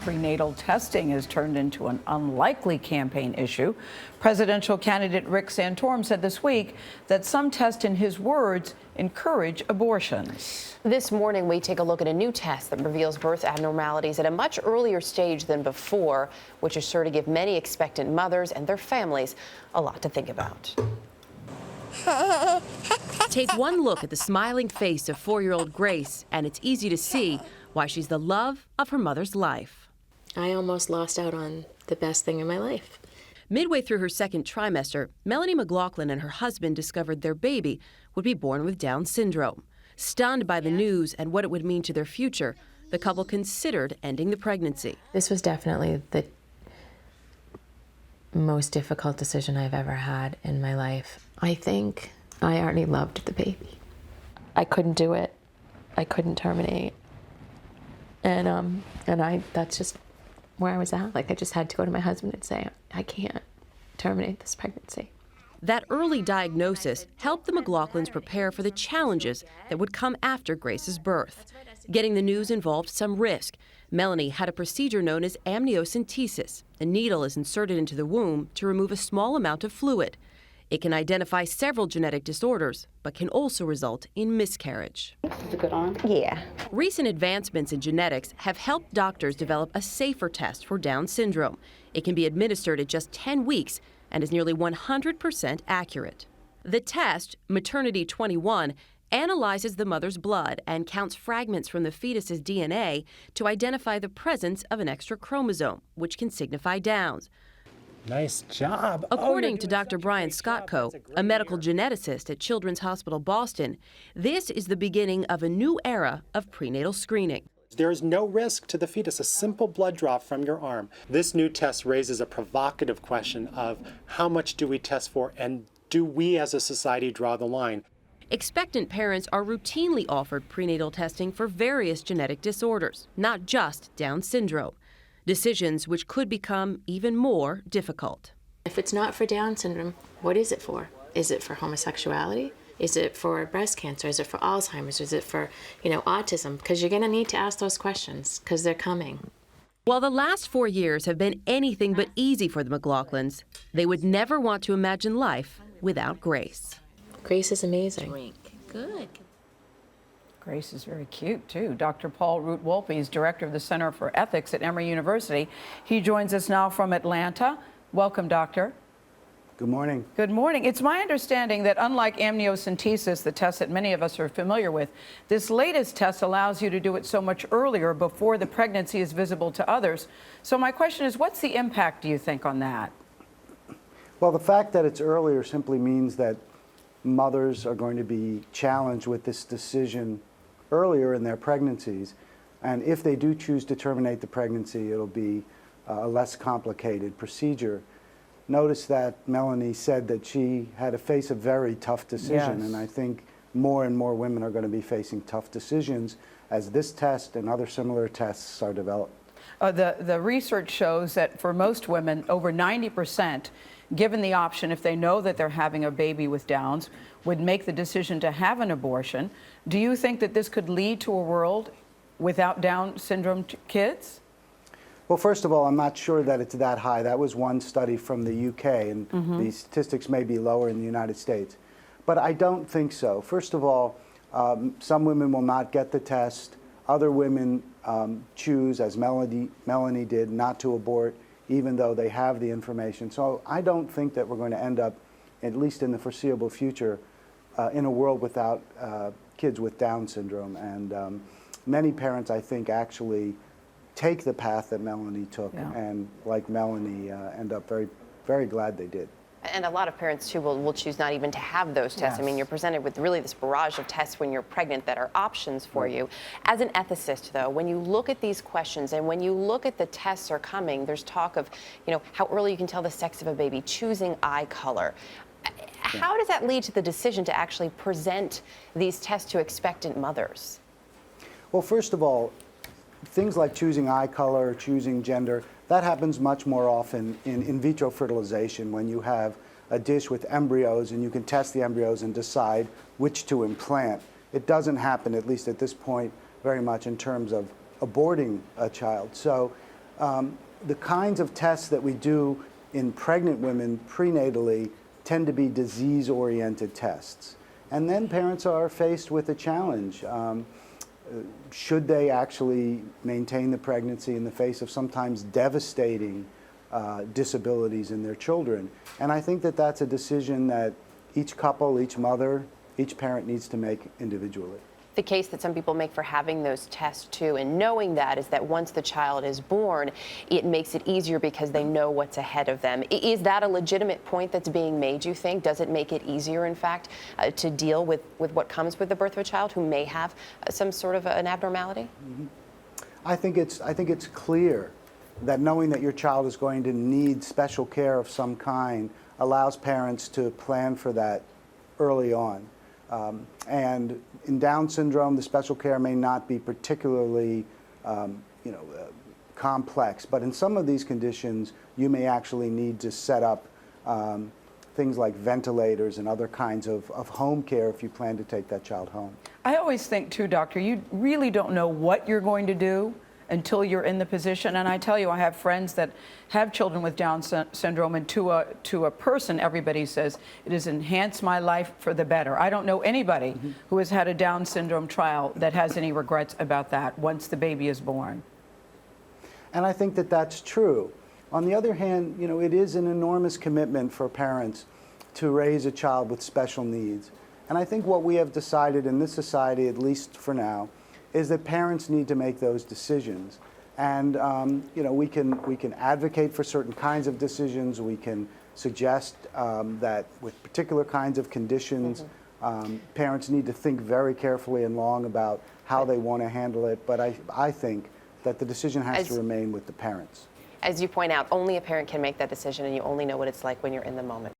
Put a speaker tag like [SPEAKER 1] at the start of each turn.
[SPEAKER 1] prenatal testing has turned into an unlikely campaign issue. Presidential candidate Rick Santorum said this week that some tests, in his words, encourage abortions.
[SPEAKER 2] This morning, we take a look at a new test that reveals birth abnormalities at a much earlier stage than before, which is sure to give many expectant mothers and their families a lot to think about.
[SPEAKER 3] Take one look at the smiling face of 4-year-old Grace, and it's easy to see why she's the love of her mother's life.
[SPEAKER 4] I almost lost out on the best thing in my life.
[SPEAKER 3] Midway through her second trimester, Melanie McLaughlin and her husband discovered their baby would be born with Down syndrome. Stunned by the news and what it would mean to their future, the couple considered ending the pregnancy.
[SPEAKER 4] This was definitely the most difficult decision I've ever had in my life. I think I already loved the baby. I couldn't do it. I couldn't terminate. And that's just where I was at. Like, I just had to go to my husband and say, I can't terminate this pregnancy.
[SPEAKER 3] That early diagnosis helped the McLaughlins prepare for the challenges that would come after Grace's birth. Getting the news involved some risk. Melanie had a procedure known as amniocentesis. A needle is inserted into the womb to remove a small amount of fluid. It can identify several genetic disorders, but can also result in miscarriage.
[SPEAKER 5] Is it good on?
[SPEAKER 2] Yeah.
[SPEAKER 3] Recent advancements in genetics have helped doctors develop a safer test for Down syndrome. It can be administered at just 10 weeks and is nearly 100% accurate. The test, Maternity 21, analyzes the mother's blood and counts fragments from the fetus's DNA to identify the presence of an extra chromosome, which can signify Downs.
[SPEAKER 6] Nice job.
[SPEAKER 3] According to Dr. Brian Scottco, a medical geneticist at Children's Hospital Boston, this is the beginning of a new era of prenatal screening.
[SPEAKER 6] There is no risk to the fetus, a simple blood draw from your arm. This new test raises a provocative question of how much do we test for, and do we as a society draw the line?
[SPEAKER 3] Expectant parents are routinely offered prenatal testing for various genetic disorders, not just Down syndrome. Decisions which could become even more difficult.
[SPEAKER 4] If it's not for Down syndrome, what is it for? Is it for homosexuality? Is it for breast cancer? Is it for Alzheimer's? Is it for, autism? Because you're going to need to ask those questions because they're coming.
[SPEAKER 3] While the last 4 years have been anything but easy for the McLaughlins, they would never want to imagine life without Grace.
[SPEAKER 4] Grace is amazing.
[SPEAKER 5] Good.
[SPEAKER 1] Grace is very cute, too. Dr. Paul Root Wolpe is director of the Center for Ethics at Emory University. He joins us now from Atlanta. Welcome, doctor.
[SPEAKER 7] Good morning.
[SPEAKER 1] Good morning. It's my understanding that unlike amniocentesis, the test that many of us are familiar with, this latest test allows you to do it so much earlier before the pregnancy is visible to others. So my question is, what's the impact, do you think, on that?
[SPEAKER 7] Well, the fact that it's earlier simply means that mothers are going to be challenged with this decision earlier in their pregnancies. And if they do choose to terminate the pregnancy, it'll be a less complicated procedure. Notice that Melanie said that she had to face a very tough decision.
[SPEAKER 1] Yes.
[SPEAKER 7] And I think more and more women are going to be facing tough decisions as this test and other similar tests are developed.
[SPEAKER 1] The research shows that for most women, over 90%, given the option, if they know that they're having a baby with Downs, would make the decision to have an abortion. Do you think that this could lead to a world without Down syndrome kids?
[SPEAKER 7] Well, first of all, I'm not sure that it's that high. That was one study from the UK, and the statistics may be lower in the United States. But I don't think so. First of all, some women will not get the test. Other women choose, as Melanie did, not to abort, even though they have the information. So I don't think that we're going to end up, at least in the foreseeable future, in a world without kids with Down syndrome. And many parents, I think, actually take the path that Melanie took, and like Melanie, end up very, very glad they did.
[SPEAKER 2] And a lot of parents, too, will choose not even to have those tests.
[SPEAKER 1] Yes.
[SPEAKER 2] I mean, you're presented with really this barrage of tests when you're pregnant that are options for you. As an ethicist, though, when you look at these questions and when you look at the tests are coming, there's talk of, how early you can tell the sex of a baby, choosing eye color. How does that lead to the decision to actually present these tests to expectant mothers?
[SPEAKER 7] Well, first of all, things like choosing eye color, choosing gender, that happens much more often in vitro fertilization, when you have a dish with embryos and you can test the embryos and decide which to implant. It doesn't happen, at least at this point, very much in terms of aborting a child. So The kinds of tests that we do in pregnant women prenatally tend to be disease-oriented tests. And then parents are faced with a challenge. Should they actually maintain the pregnancy in the face of sometimes devastating disabilities in their children? And I think that that's a decision that each couple, each mother, each parent needs to make individually.
[SPEAKER 2] The case that some people make for having those tests too, and knowing that, is that once the child is born, it makes it easier because they know what's ahead of them. Is that a legitimate point that's being made, you think? Does it make it easier, in fact, to deal with what comes with the birth of a child who may have some sort of an abnormality?
[SPEAKER 7] I think it's clear that knowing that your child is going to need special care of some kind allows parents to plan for that early on. And in Down syndrome, the special care may not be particularly complex, but in some of these conditions, you may actually need to set up things like ventilators and other kinds of home care if you plan to take that child home.
[SPEAKER 1] I always think, too, doctor, you really don't know what you're going to do until you're in the position. And I tell you, I have friends that have children with Down syndrome, and to a person, everybody says, it has enhanced my life for the better. I don't know anybody who has had a Down syndrome trial that has any regrets about that once the baby is born.
[SPEAKER 7] And I think that that's true. On the other hand, it is an enormous commitment for parents to raise a child with special needs. And I think what we have decided in this society, at least for now, is that parents need to make those decisions. And we can advocate for certain kinds of decisions. We can suggest that with particular kinds of conditions, parents need to think very carefully and long about how they want to handle it. But I think that the decision has to remain with the parents.
[SPEAKER 2] As you point out, only a parent can make that decision, and you only know what it's like when you're in the moment.